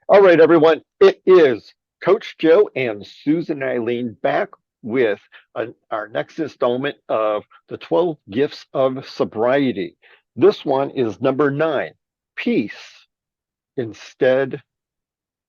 All right, everyone. It is Coach Joe and Susan Eileen back with our next installment of the 12 Gifts of Sobriety. This one is number 9, Peace Instead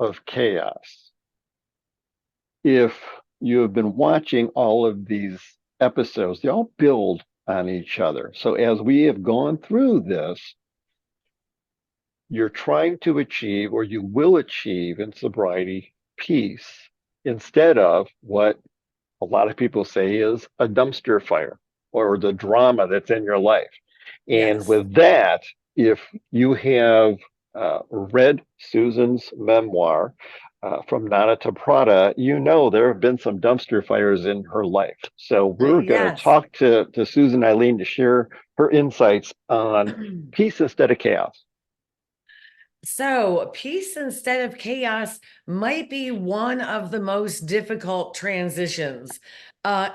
of Chaos. If you have been watching all of these episodes, they all build on each other. So as we have gone through this, you're trying to achieve, or you will achieve in sobriety, peace instead of what a lot of people say is a dumpster fire or the drama that's in your life. And Yes. with that, if you have read Susan's memoir, From Nana to Prada, you know there have been some dumpster fires in her life. So we're going to Yes. talk to Susan Eileen to share her insights on peace instead of chaos. So, peace instead of chaos might be one of the most difficult transitions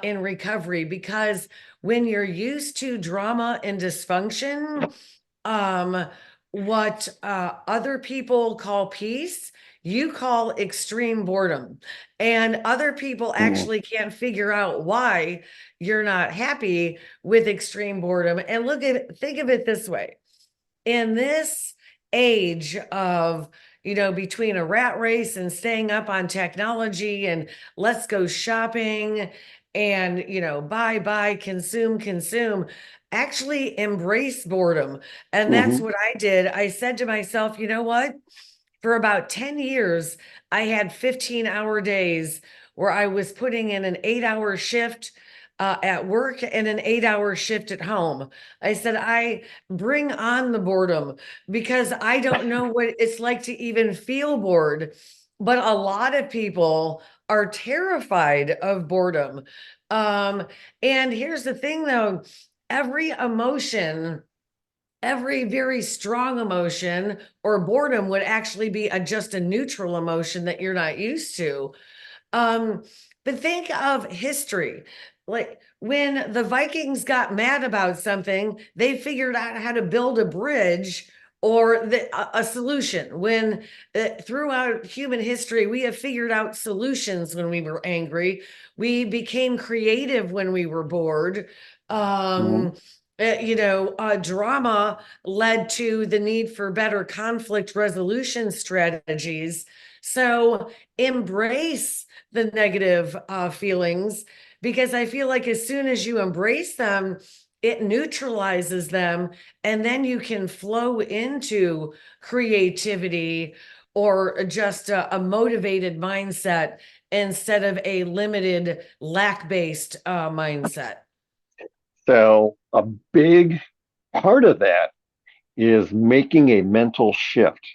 in recovery because when you're used to drama and dysfunction, um, what other people call peace, you call extreme boredom. And other people Mm, actually can't figure out why you're not happy with extreme boredom. And think of it this way. In this age of, between a rat race and staying up on technology and let's go shopping and, buy, consume, actually embrace boredom. And that's mhm. what I did. I said to myself, you know what? For about 10 years, I had 15-hour days where I was putting in an 8-hour shift at work and an 8-hour shift at home. I said, I bring on the boredom because I don't know what it's like to even feel bored. But a lot of people are terrified of boredom. Um, and here's the thing though, every emotion, every very strong emotion or boredom would actually be just a neutral emotion that you're not used to. um but think of history, like when the Vikings got mad about something, they figured out how to build a bridge or a solution. When throughout human history we have figured out solutions. When we were angry, we became creative. When we were bored, Mhm. um drama led to the need for better conflict resolution strategies. So embrace the negative feelings, because I feel like as soon as you embrace them, it neutralizes them, and then you can flow into creativity or just a motivated mindset instead of a limited lack-based mindset. So, a big part of that is making a mental shift.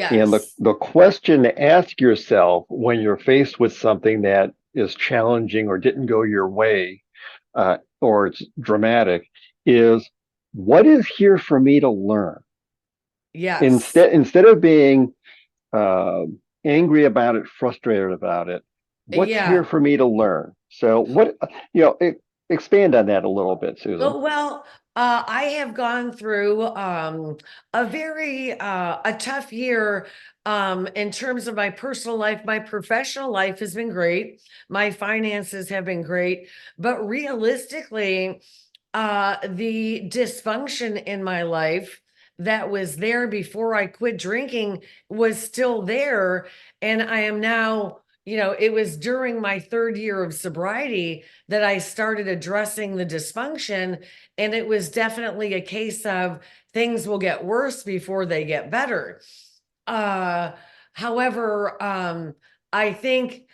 And Yes. the question to ask yourself when you're faced with something that is challenging or didn't go your way, or it's dramatic, is what is here for me to learn? Yes. Instead of being uh, angry about it, frustrated about it, what's here Yeah. for me to learn? So, you know, e- expand on that a little bit, Susan. I have gone through a very a tough year in terms of my personal life. My professional life has been great. My finances have been great, but realistically, the dysfunction in my life that was there before I quit drinking was still there, and I am now. It was during my third year of sobriety that I started addressing the dysfunction. And it was definitely a case of things will get worse before they get better. Uh, however, I think,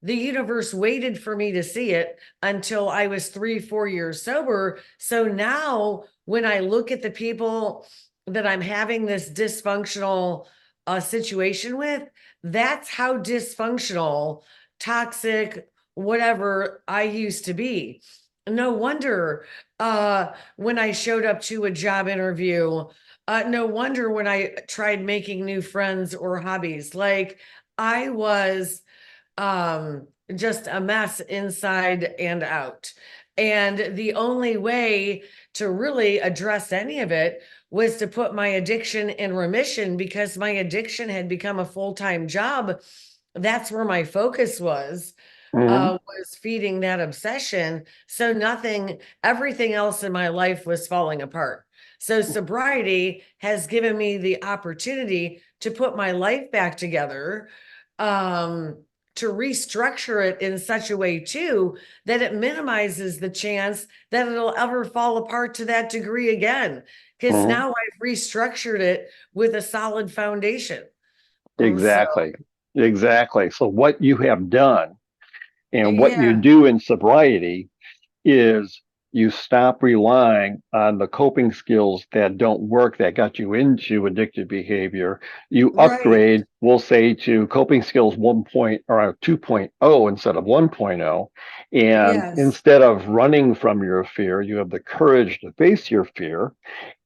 the universe waited for me to see it until I was 3, 4 years sober. So now when I look at the people that I'm having this dysfunctional situation with, that's how dysfunctional, toxic, whatever I used to be. No wonder when I showed up to a job interview, no wonder when I tried making new friends or hobbies. Like I was just a mess inside and out. And the only way to really address any of it was to put my addiction in remission, because my addiction had become a full-time job. That's where my focus Hmm. was feeding that obsession. So everything else in my life was falling apart. So sobriety has given me the opportunity to put my life back together, um, to restructure it in such a way too that it minimizes the chance that it'll ever fall apart to that degree again. Because Hmm. now I've restructured it with a solid foundation. So Exactly. Exactly. So what you have done and what you yeah, do in sobriety is you stop relying on the coping skills that don't work that got you into addictive behavior. You right. upgrade, we'll say, to coping skills 1 or 2.0 instead of 1.0. And Yes. instead of running from your fear, you have the courage to face your fear.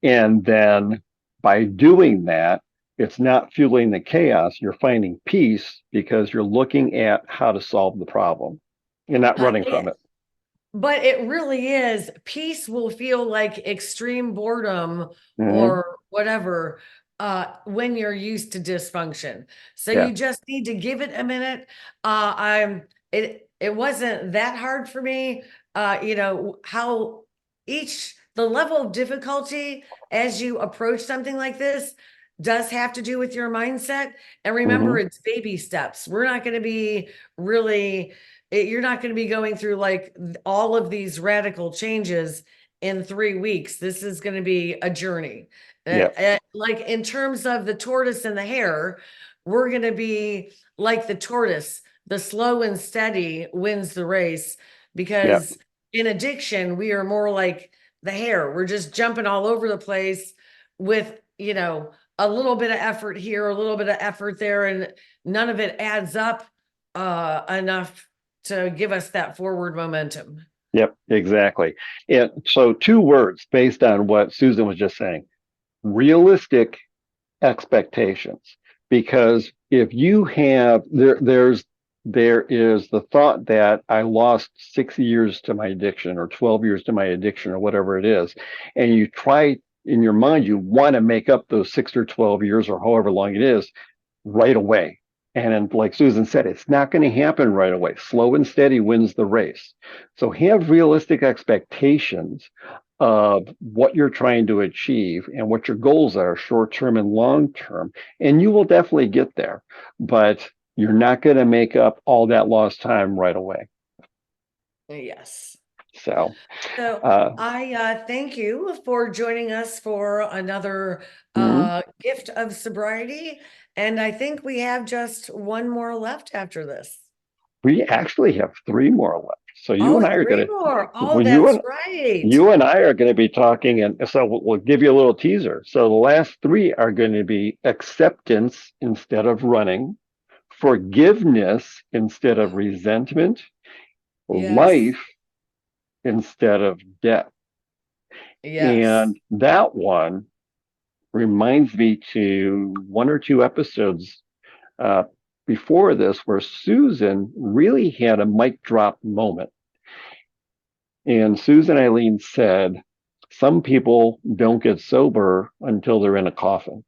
And then by doing that, it's not fueling the chaos. You're finding peace because you're looking at how to solve the problem. You're not running Yeah, from it. but it really is. Peace will feel like extreme boredom Hmm. or whatever when you're used to dysfunction. So Yeah. you just need to give it a minute. It wasn't that hard for me. How the level of difficulty as you approach something like this does have to do with your mindset. And remember, Hmm. it's baby steps. We're not going to be really you're not going to be going through like all of these radical changes in 3 weeks. This is going to be a journey. Yeah. Like in terms of the tortoise and the hare, we're going to be like the tortoise. The slow and steady wins the race, Yeah. because in addiction, we are more like the hare. We're just jumping all over the place with, a little bit of effort here, a little bit of effort there, and none of it adds up enough to give us that forward momentum. Yep. Exactly. And so, two words based on what Susan was just saying: realistic expectations. Because if you have there is the thought that I lost 6 years to my addiction or 12 years to my addiction or whatever it is, and you try in your mind, you want to make up those 6 or 12 years or however long it is right away. And then, like Susan said, it's not going to happen right away. Slow and steady wins the race. So have realistic expectations of what you're trying to achieve and what your goals are, short term and long term. And you will definitely get there, but you're not going to make up all that lost time right away. Yes. So, So uh, I thank you for joining us for another mhm. gift of sobriety. And I think we have just one more left after this. We actually have three more left. So you Oh, and I are three going to, more. Oh, well, that's right. you and I are going to be talking, and so we'll give you a little teaser. So the last three are going to be acceptance instead of running, forgiveness instead of resentment, Yes. life instead of death. Yes. And that one reminds me to one or two episodes uh, before this where Susan really had a mic drop moment. And Susan Eileen said, some people don't get sober until they're in a coffin.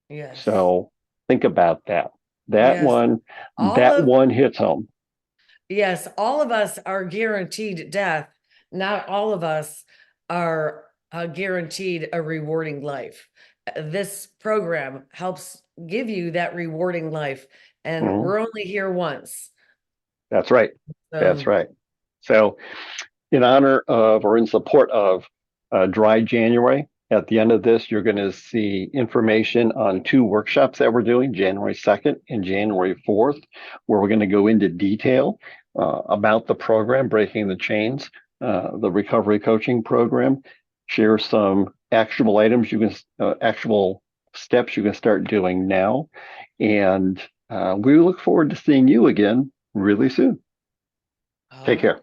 Yes. So think about that. That Yes. one, All that of one hits home. Yes, all of us are guaranteed death. Not all of us are guaranteed a rewarding life. This program helps give you that rewarding life, and Mhm. we're only here once. That's right. That's So, right. So in honor of or in support of Dry January. At the end of this, you're going to see information on two workshops that we're doing, January 2nd and January 4th, where we're going to go into detail about the program, Breaking the Chains, the recovery coaching program, share some actionable items actual steps you can start doing now. And we look forward to seeing you again really soon. all Take right. care.